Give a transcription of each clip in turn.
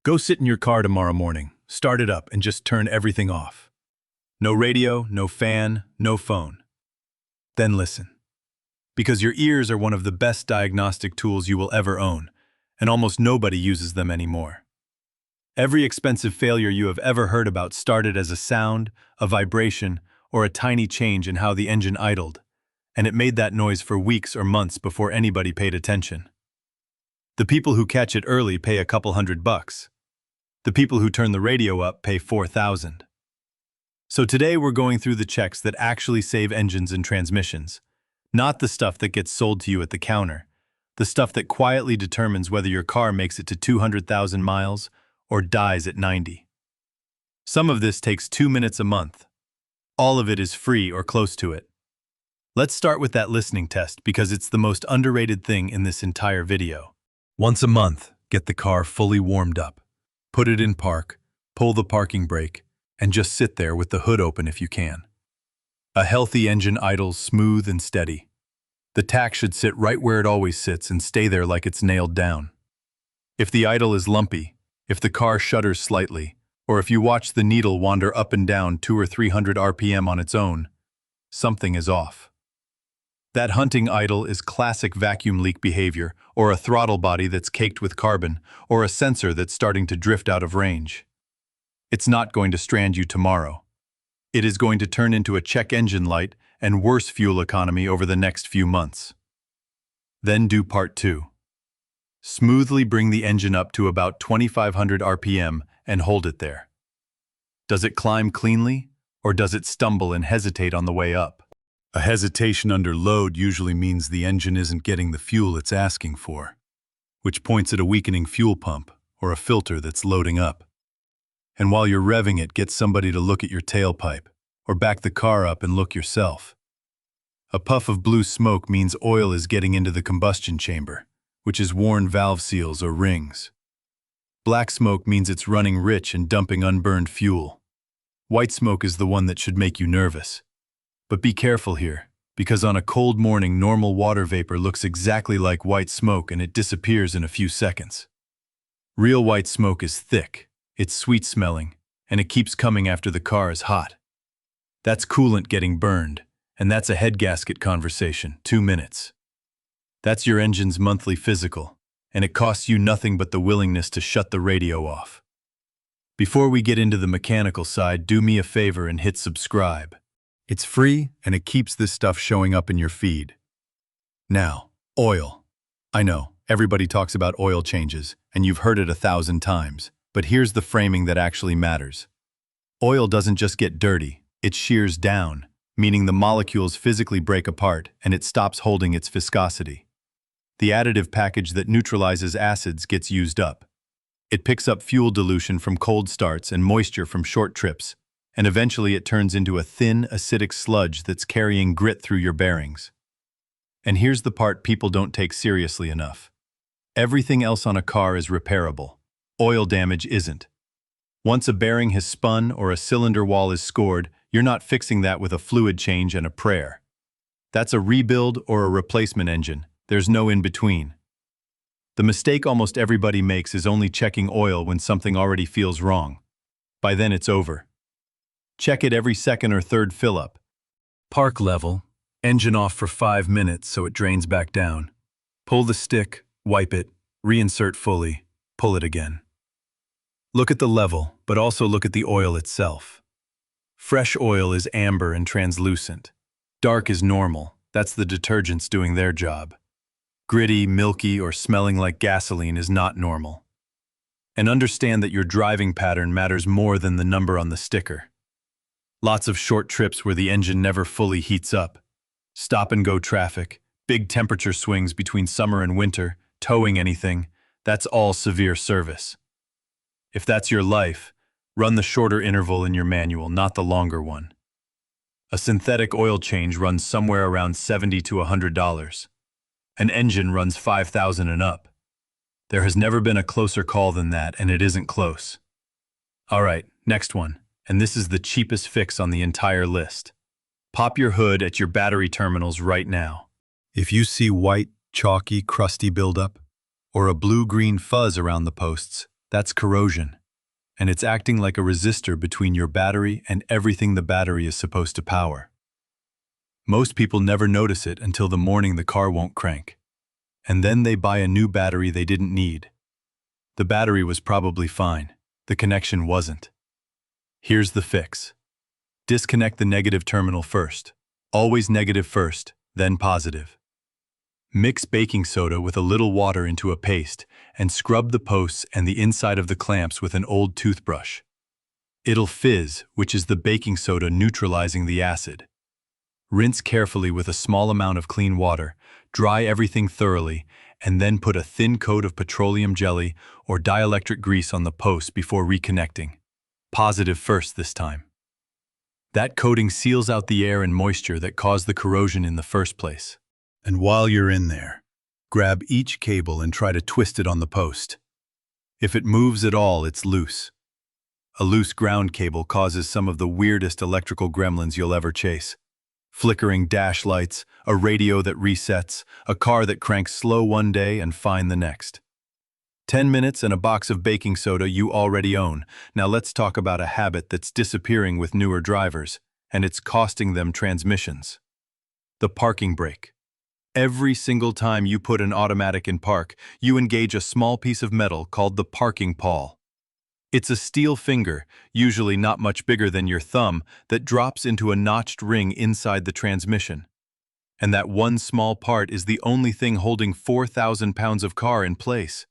Go sit in your car tomorrow morning, start it up, and just turn everything off. No radio, no fan, no phone. Then listen. Because your ears are one of the best diagnostic tools you will ever own, and almost nobody uses them anymore. Every expensive failure you have ever heard about started as a sound, a vibration, or a tiny change in how the engine idled, and it made that noise for weeks or months before anybody paid attention. The people who catch it early pay a couple $100. The people who turn the radio up pay $4,000. So today we're going through the checks that actually save engines and transmissions, not the stuff that gets sold to you at the counter, the stuff that quietly determines whether your car makes it to 200,000 miles or dies at 90. Some of this takes 2 minutes a month. All of it is free or close to it. Let's start with that listening test because it's the most underrated thing in this entire video. Once a month, get the car fully warmed up. Put it in park, pull the parking brake, and just sit there with the hood open if you can. A healthy engine idles smooth and steady. The tach should sit right where it always sits and stay there like it's nailed down. If the idle is lumpy, if the car shudders slightly, or if you watch the needle wander up and down 200 or 300 RPM on its own, something is off. That hunting idle is classic vacuum leak behavior, or a throttle body that's caked with carbon, or a sensor that's starting to drift out of range. It's not going to strand you tomorrow. It is going to turn into a check engine light and worse fuel economy over the next few months. Then do part 2. Smoothly bring the engine up to about 2,500 RPM and hold it there. Does it climb cleanly, or does it stumble and hesitate on the way up? A hesitation under load usually means the engine isn't getting the fuel it's asking for, which points at a weakening fuel pump or a filter that's loading up. And while you're revving it, get somebody to look at your tailpipe, or back the car up and look yourself. A puff of blue smoke means oil is getting into the combustion chamber, which is worn valve seals or rings. Black smoke means it's running rich and dumping unburned fuel. White smoke is the one that should make you nervous. But be careful here, because on a cold morning, normal water vapor looks exactly like white smoke and it disappears in a few seconds. Real white smoke is thick, it's sweet-smelling, and it keeps coming after the car is hot. That's coolant getting burned, and that's a head gasket conversation, 2 minutes. That's your engine's monthly physical, and it costs you nothing but the willingness to shut the radio off. Before we get into the mechanical side, do me a favor and hit subscribe. It's free, and it keeps this stuff showing up in your feed. Now, oil. I know, everybody talks about oil changes, and you've heard it 1,000 times, but here's the framing that actually matters. Oil doesn't just get dirty, it shears down, meaning the molecules physically break apart and it stops holding its viscosity. The additive package that neutralizes acids gets used up. It picks up fuel dilution from cold starts and moisture from short trips, and eventually it turns into a thin, acidic sludge that's carrying grit through your bearings. And here's the part people don't take seriously enough. Everything else on a car is repairable. Oil damage isn't. Once a bearing has spun or a cylinder wall is scored, you're not fixing that with a fluid change and a prayer. That's a rebuild or a replacement engine. There's no in-between. The mistake almost everybody makes is only checking oil when something already feels wrong. By then it's over. Check it every second or third fill-up. Park level, engine off for 5 minutes so it drains back down. Pull the stick, wipe it, reinsert fully, pull it again. Look at the level, but also look at the oil itself. Fresh oil is amber and translucent. Dark is normal, that's the detergents doing their job. Gritty, milky, or smelling like gasoline is not normal. And understand that your driving pattern matters more than the number on the sticker. Lots of short trips where the engine never fully heats up. Stop-and-go traffic, big temperature swings between summer and winter, towing anything, that's all severe service. If that's your life, run the shorter interval in your manual, not the longer one. A synthetic oil change runs somewhere around $70 to $100. An engine runs $5,000 and up. There has never been a closer call than that, and it isn't close. All right, next one. And this is the cheapest fix on the entire list. Pop your hood at your battery terminals right now. If you see white, chalky, crusty buildup, or a blue-green fuzz around the posts, That's corrosion, and it's acting like a resistor between your battery and everything the battery is supposed to power. Most people never notice it until the morning the car won't crank. And then they buy a new battery they didn't need. The battery was probably fine. The connection wasn't. Here's the fix. Disconnect the negative terminal first. Always negative first, then positive. Mix baking soda with a little water into a paste and scrub the posts and the inside of the clamps with an old toothbrush. It'll fizz, which is the baking soda neutralizing the acid. Rinse carefully with a small amount of clean water, dry everything thoroughly, and then put a thin coat of petroleum jelly or dielectric grease on the post before reconnecting. Positive first this time. That coating seals out the air and moisture that caused the corrosion in the first place. And while you're in there, grab each cable and try to twist it on the post. If it moves at all, it's loose. A loose ground cable causes some of the weirdest electrical gremlins you'll ever chase. Flickering dash lights, a radio that resets, a car that cranks slow one day and fine the next. 10 minutes and a box of baking soda you already own. Now let's talk about a habit that's disappearing with newer drivers, and it's costing them transmissions. The parking brake. Every single time you put an automatic in park, you engage a small piece of metal called the parking pawl. It's a steel finger, usually not much bigger than your thumb, that drops into a notched ring inside the transmission. And that one small part is the only thing holding 4,000 pounds of car in place.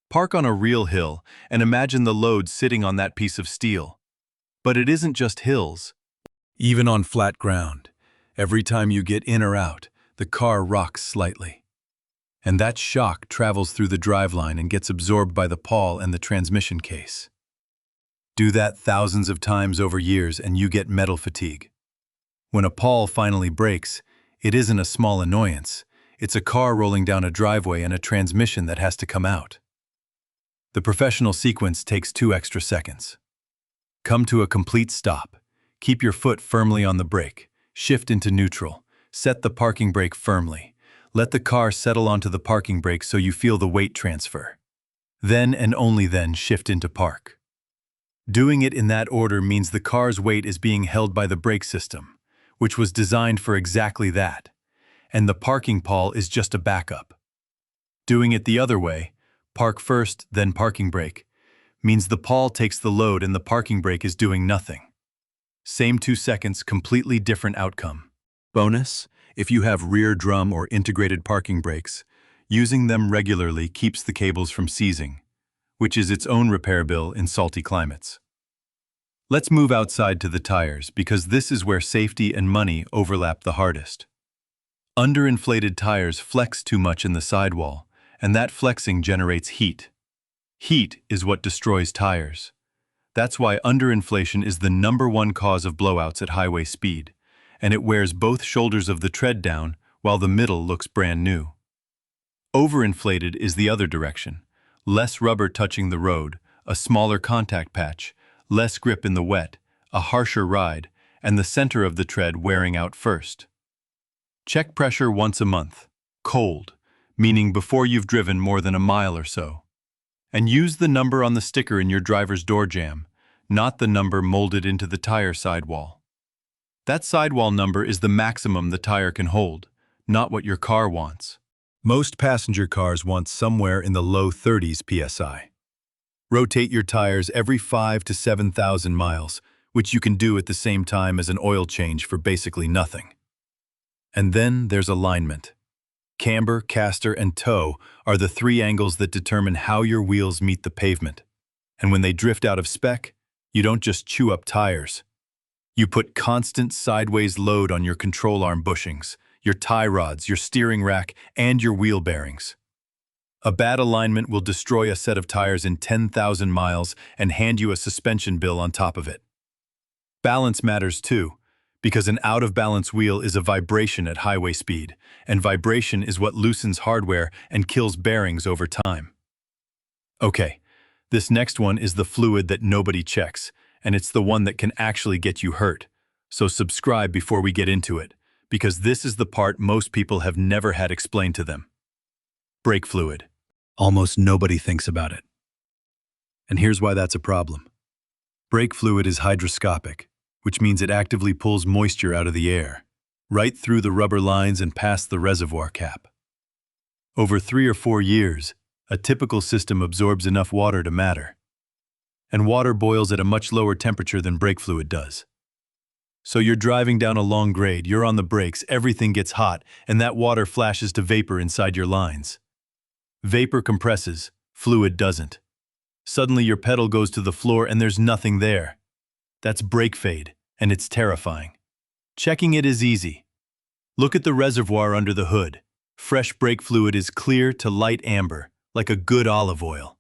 Park on a real hill and imagine the load sitting on that piece of steel. But it isn't just hills. Even on flat ground, every time you get in or out, the car rocks slightly. And that shock travels through the driveline and gets absorbed by the pawl and the transmission case. Do that thousands of times over years and you get metal fatigue. When a pawl finally breaks, it isn't a small annoyance. It's a car rolling down a driveway and a transmission that has to come out. The professional sequence takes 2 extra seconds. Come to a complete stop. Keep your foot firmly on the brake. Shift into neutral. Set the parking brake firmly. Let the car settle onto the parking brake so you feel the weight transfer. Then and only then shift into park. Doing it in that order means the car's weight is being held by the brake system, which was designed for exactly that, and the parking pawl is just a backup. Doing it the other way, park first, then parking brake, means the pawl takes the load and the parking brake is doing nothing. Same 2 seconds, completely different outcome. Bonus: if you have rear drum or integrated parking brakes, using them regularly keeps the cables from seizing, which is its own repair bill in salty climates. Let's move outside to the tires because this is where safety and money overlap the hardest. Underinflated tires flex too much in the sidewall, and that flexing generates heat. Heat is what destroys tires. That's why underinflation is the #1 cause of blowouts at highway speed, and it wears both shoulders of the tread down while the middle looks brand new. Overinflated is the other direction. Less rubber touching the road, a smaller contact patch, less grip in the wet, a harsher ride, and the center of the tread wearing out first. Check pressure once a month, cold, meaning before you've driven more than a mile or so. And use the number on the sticker in your driver's door jamb, not the number molded into the tire sidewall. That sidewall number is the maximum the tire can hold, not what your car wants. Most passenger cars want somewhere in the low 30s psi. Rotate your tires every 5 to 7,000 miles, which you can do at the same time as an oil change for basically nothing. And then there's alignment. Camber, caster, and toe are the 3 angles that determine how your wheels meet the pavement. And when they drift out of spec, you don't just chew up tires. You put constant sideways load on your control arm bushings, your tie rods, your steering rack, and your wheel bearings. A bad alignment will destroy a set of tires in 10,000 miles and hand you a suspension bill on top of it. Balance matters too, because an out-of-balance wheel is a vibration at highway speed, and vibration is what loosens hardware and kills bearings over time. Okay, this next one is the fluid that nobody checks, and it's the one that can actually get you hurt. So subscribe before we get into it, because this is the part most people have never had explained to them. Brake fluid. Almost nobody thinks about it. And here's why that's a problem. Brake fluid is hygroscopic, which means it actively pulls moisture out of the air, right through the rubber lines and past the reservoir cap. Over 3 or 4 years, a typical system absorbs enough water to matter. And water boils at a much lower temperature than brake fluid does. So you're driving down a long grade, you're on the brakes, everything gets hot, and that water flashes to vapor inside your lines. Vapor compresses, fluid doesn't. Suddenly your pedal goes to the floor and there's nothing there. That's brake fade, and it's terrifying. Checking it is easy. Look at the reservoir under the hood. Fresh brake fluid is clear to light amber, like a good olive oil.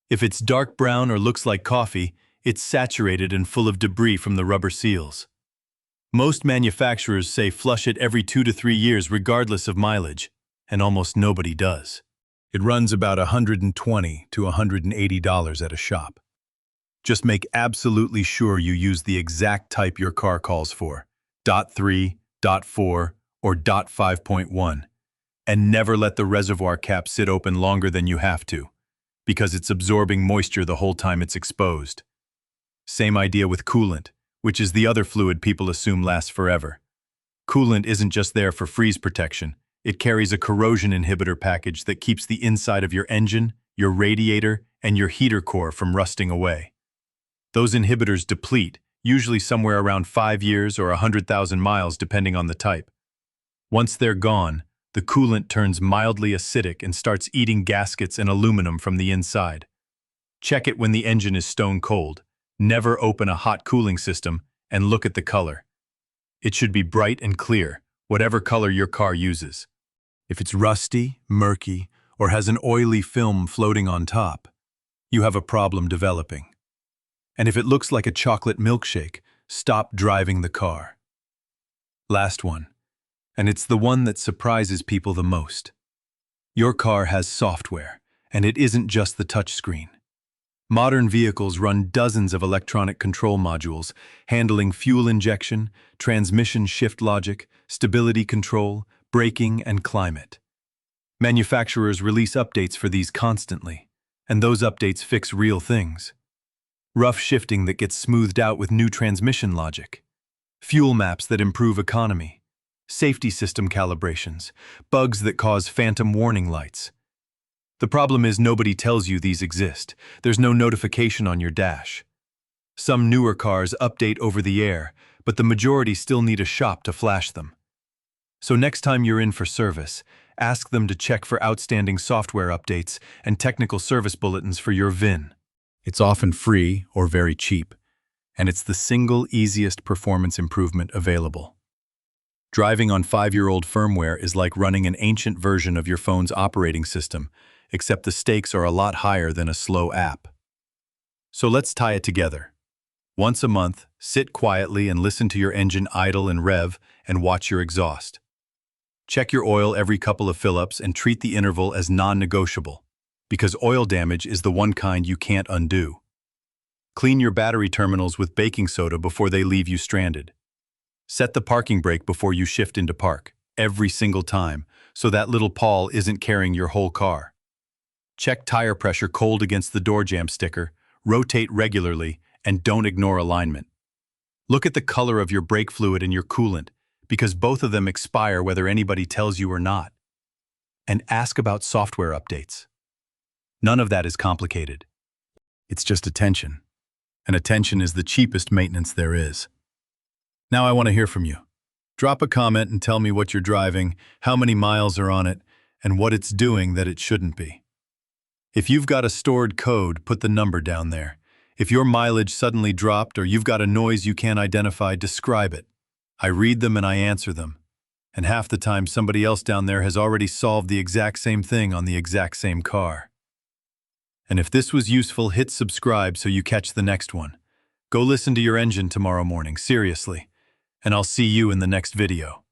If it's dark brown or looks like coffee, it's saturated and full of debris from the rubber seals. Most manufacturers say flush it every 2 to 3 years regardless of mileage, and almost nobody does. It runs about $120 to $180 at a shop. Just make absolutely sure you use the exact type your car calls for, .3, .4, or .5.1, and never let the reservoir cap sit open longer than you have to, because it's absorbing moisture the whole time it's exposed. Same idea with coolant, which is the other fluid people assume lasts forever. Coolant isn't just there for freeze protection. It carries a corrosion inhibitor package that keeps the inside of your engine, your radiator, and your heater core from rusting away. Those inhibitors deplete, usually somewhere around 5 years or 100,000 miles depending on the type. Once they're gone, the coolant turns mildly acidic and starts eating gaskets and aluminum from the inside. Check it when the engine is stone cold. Never open a hot cooling system and look at the color. It should be bright and clear, whatever color your car uses. If it's rusty, murky, or has an oily film floating on top, you have a problem developing. And if it looks like a chocolate milkshake, stop driving the car. Last one, and it's the one that surprises people the most. Your car has software, and it isn't just the touchscreen. Modern vehicles run dozens of electronic control modules, handling fuel injection, transmission shift logic, stability control, braking, and climate. Manufacturers release updates for these constantly, and those updates fix real things. Rough shifting that gets smoothed out with new transmission logic, fuel maps that improve economy, safety system calibrations, bugs that cause phantom warning lights. The problem is nobody tells you these exist. There's no notification on your dash. Some newer cars update over the air, but the majority still need a shop to flash them. So next time you're in for service, ask them to check for outstanding software updates and technical service bulletins for your VIN. It's often free or very cheap, and it's the single easiest performance improvement available. Driving on 5-year-old firmware is like running an ancient version of your phone's operating system, except the stakes are a lot higher than a slow app. So let's tie it together. Once a month, sit quietly and listen to your engine idle and rev and watch your exhaust. Check your oil every couple of fill-ups and treat the interval as non-negotiable, because oil damage is the one kind you can't undo. Clean your battery terminals with baking soda before they leave you stranded. Set the parking brake before you shift into park, every single time, so that little pawl isn't carrying your whole car. Check tire pressure cold against the door jamb sticker, rotate regularly, and don't ignore alignment. Look at the color of your brake fluid and your coolant, because both of them expire whether anybody tells you or not. And ask about software updates. None of that is complicated. It's just attention. And attention is the cheapest maintenance there is. Now I want to hear from you. Drop a comment and tell me what you're driving, how many miles are on it, and what it's doing that it shouldn't be. If you've got a stored code, put the number down there. If your mileage suddenly dropped or you've got a noise you can't identify, describe it. I read them and I answer them. And half the time somebody else down there has already solved the exact same thing on the exact same car. And if this was useful, hit subscribe so you catch the next one. Go listen to your engine tomorrow morning, seriously. And I'll see you in the next video.